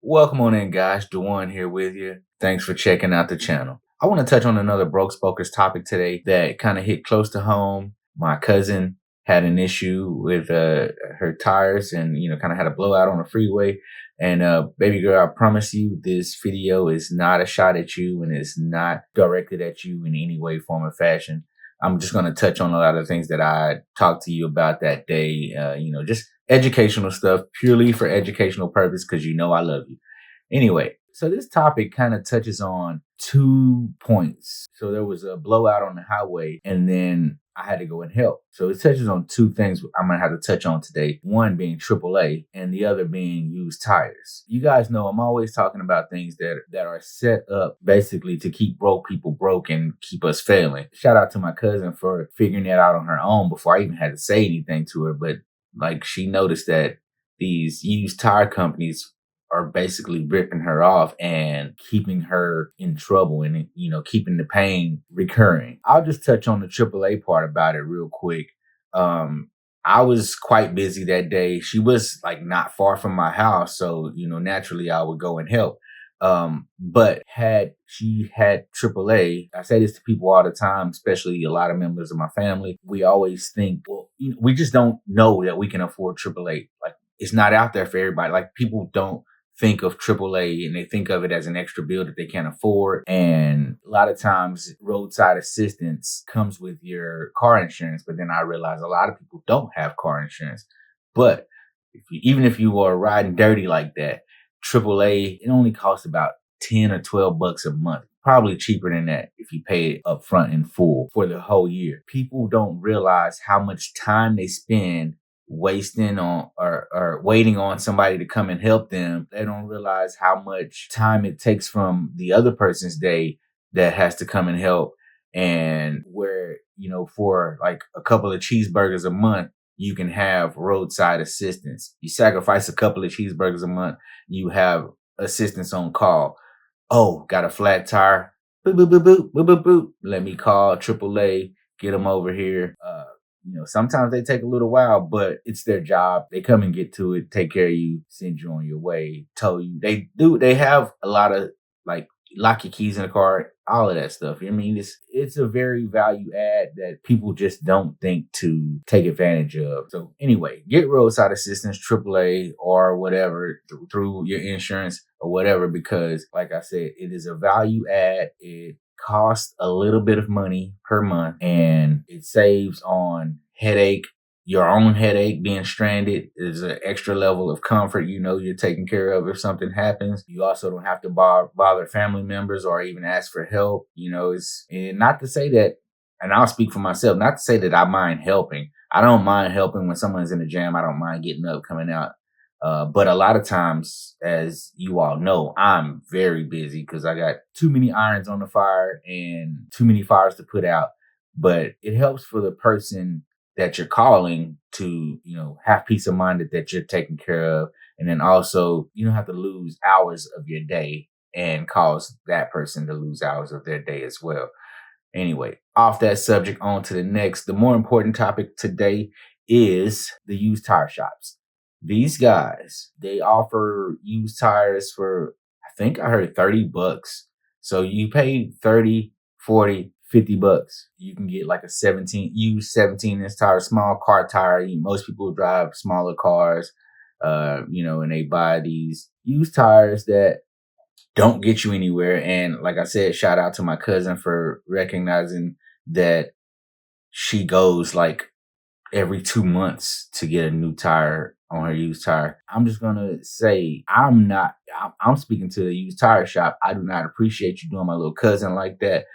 Welcome on in, guys. Dewan here with you. Thanks for checking out the channel. I want to touch on another Broke Spokers topic today that kind of hit close to home. My cousin had an issue with her tires and, kind of had a blowout on the freeway. And baby girl, I promise you, this video is not a shot at you and it's not directed at you in any way, form, or fashion. I'm just going to touch on a lot of things that I talked to you about that day, just educational stuff, purely for educational purpose, because I love you. Anyway, so this topic kind of touches on 2 points. So there was a blowout on the highway, and then I had to go and help. So it touches on 2 things I'm going to have to touch on today. One being AAA and the other being used tires. You guys know I'm always talking about things that are set up basically to keep broke people broke and keep us failing. Shout out to my cousin for figuring that out on her own before I even had to say anything to her. But she noticed that these used tire companies are basically ripping her off and keeping her in trouble and, keeping the pain recurring. I'll just touch on the AAA part about it real quick. I was quite busy that day. She was not far from my house. So, naturally I would go and help. But had she had AAA, I say this to people all the time, especially a lot of members of my family. We always think, well, we just don't know that we can afford AAA. It's not out there for everybody. People don't think of AAA and they think of it as an extra bill that they can't afford. And a lot of times roadside assistance comes with your car insurance. But then I realize a lot of people don't have car insurance. But even if you are riding dirty like that, AAA, it only costs about 10 or 12 bucks a month. Probably cheaper than that if you pay it up front in full for the whole year. People don't realize how much time they spend wasting on or waiting on somebody to come and help them. They don't realize how much time it takes from the other person's day that has to come and help. And where, for a couple of cheeseburgers a month, you can have roadside assistance. You sacrifice a couple of cheeseburgers a month, you have assistance on call. Oh, got a flat tire. Boop, boop, boop, boop, boop, boop, boop. Let me call AAA, get them over here. Sometimes they take a little while, but it's their job. They come and get to it, take care of you, send you on your way, tow you. They have a lot of lock your keys in the car, all of that stuff. It's a very value add that people just don't think to take advantage of. So anyway, get roadside assistance, AAA or whatever through your insurance or whatever, because like I said, it is a value add. It costs a little bit of money per month and it saves on your own headache. Being stranded is an extra level of comfort. You're taken care of if something happens. You also don't have to bother family members or even ask for help. And not to say that, and I'll speak for myself, not to say that I mind helping. I don't mind helping when someone's in a jam. I don't mind getting up, coming out. But a lot of times, as you all know, I'm very busy because I got too many irons on the fire and too many fires to put out. But it helps for the person that you're calling to, have peace of mind that you're taken care of. And then also, you don't have to lose hours of your day and cause that person to lose hours of their day as well. Anyway, off that subject, on to the next. The more important topic today is the used tire shops. These guys, they offer used tires for, I think I heard 30 bucks. So you pay 30, 40, 50 bucks. You can get a used 17-inch tire, small car tire. Most people drive smaller cars, and they buy these used tires that don't get you anywhere. And like I said, shout out to my cousin for recognizing that she goes every 2 months to get a new tire on her used tire. I'm just going to say I'm speaking to the used tire shop. I do not appreciate you doing my little cousin like that.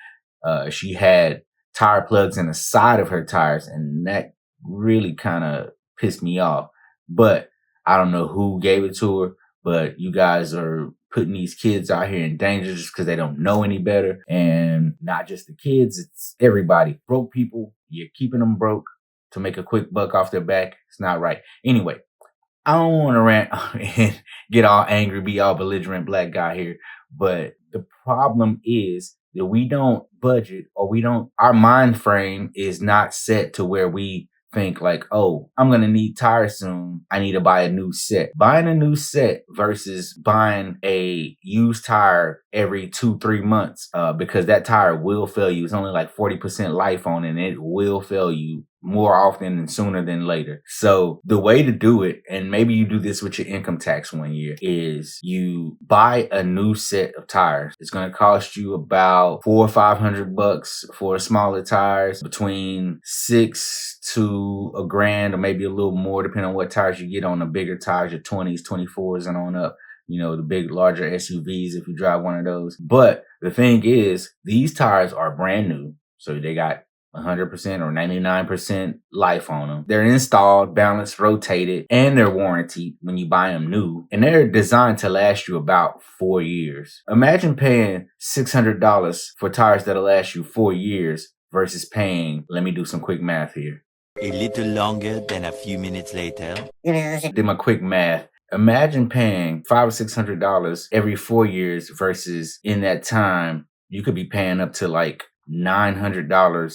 She had tire plugs in the side of her tires, and that really kind of pissed me off. But I don't know who gave it to her, but you guys are putting these kids out here in danger just because they don't know any better. And not just the kids, it's everybody. Broke people, you're keeping them broke to make a quick buck off their back. It's not right. Anyway, I don't want to rant and get all angry, be all belligerent black guy here. But the problem is that we don't budget, or our mind frame is not set to where we think like, oh, I'm going to need tires soon. I need to buy a new set. Buying a new set versus buying a used tire every 2-3 months, because that tire will fail you. It's only like 40% life on it, and it will fail you more often and sooner than later. So the way to do it, and maybe you do this with your income tax one year, is you buy a new set of tires. It's going to cost you about $400 or $500 for smaller tires, between $6 to $1,000, or maybe a little more, depending on what tires you get on the bigger tires, your 20s, 24s, and on up. You know, the big, larger SUVs if you drive one of those. But the thing is, these tires are brand new. So they got 100% or 99% life on them. They're installed, balanced, rotated, and they're warranted when you buy them new. And they're designed to last you about 4 years. Imagine paying $600 for tires that'll last you 4 years versus paying, let me do some quick math here. A little longer than a few minutes later. Did my quick math. Imagine paying $500 or $600 every 4 years versus in that time, you could be paying up to like $900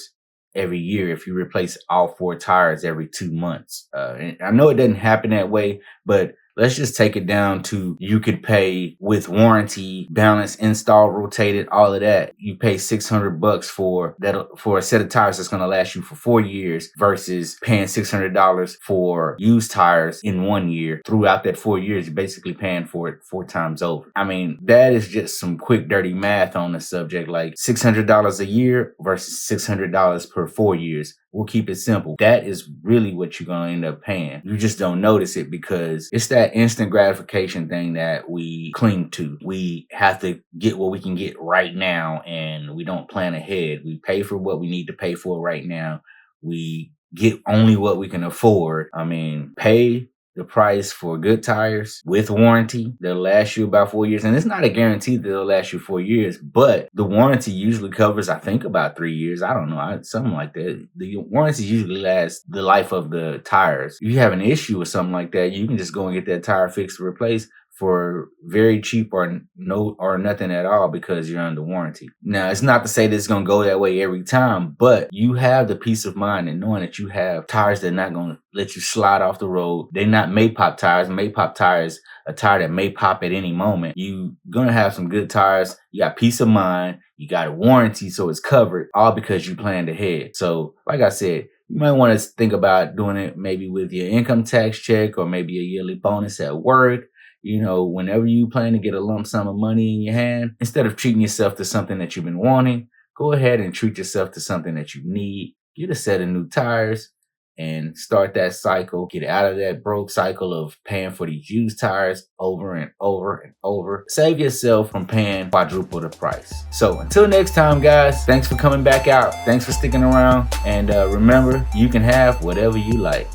every year if you replace all 4 tires every 2 months. And I know it doesn't happen that way, but let's just take it down to, you could pay with warranty, balance, install, rotated, all of that. You pay $600 for that, for a set of tires that's going to last you for 4 years, versus paying $600 for used tires in 1 year. Throughout that 4 years, you're basically paying for it 4 times over. I mean, that is just some quick, dirty math on the subject. Like $600 a year versus $600 per 4 years. We'll keep it simple. That is really what you're going to end up paying. You just don't notice it because it's that instant gratification thing that we cling to. We have to get what we can get right now, and we don't plan ahead. We pay for what we need to pay for right now. We get only what we can afford. I mean, pay the price for good tires with warranty. They'll last you about 4 years. And it's not a guarantee that they'll last you 4 years, but the warranty usually covers, I think, about 3 years. I don't know, something like that. The warranty usually lasts the life of the tires. If you have an issue with something like that, you can just go and get that tire fixed or replaced for very cheap or no or nothing at all, because you're under warranty. Now, it's not to say that it's going to go that way every time, but you have the peace of mind in knowing that you have tires that are not going to let you slide off the road. They're not may-pop tires. May-pop tires, a tire that may pop at any moment. You're going to have some good tires. You got peace of mind. You got a warranty, so it's covered, all because you planned ahead. So, like I said, you might want to think about doing it maybe with your income tax check, or maybe a yearly bonus at work. You know, whenever you plan to get a lump sum of money in your hand, instead of treating yourself to something that you've been wanting, go ahead and treat yourself to something that you need. Get a set of new tires and start that cycle. Get out of that broke cycle of paying for these used tires over and over and over. Save yourself from paying quadruple the price. So until next time, guys, thanks for coming back out. Thanks for sticking around. And remember, you can have whatever you like.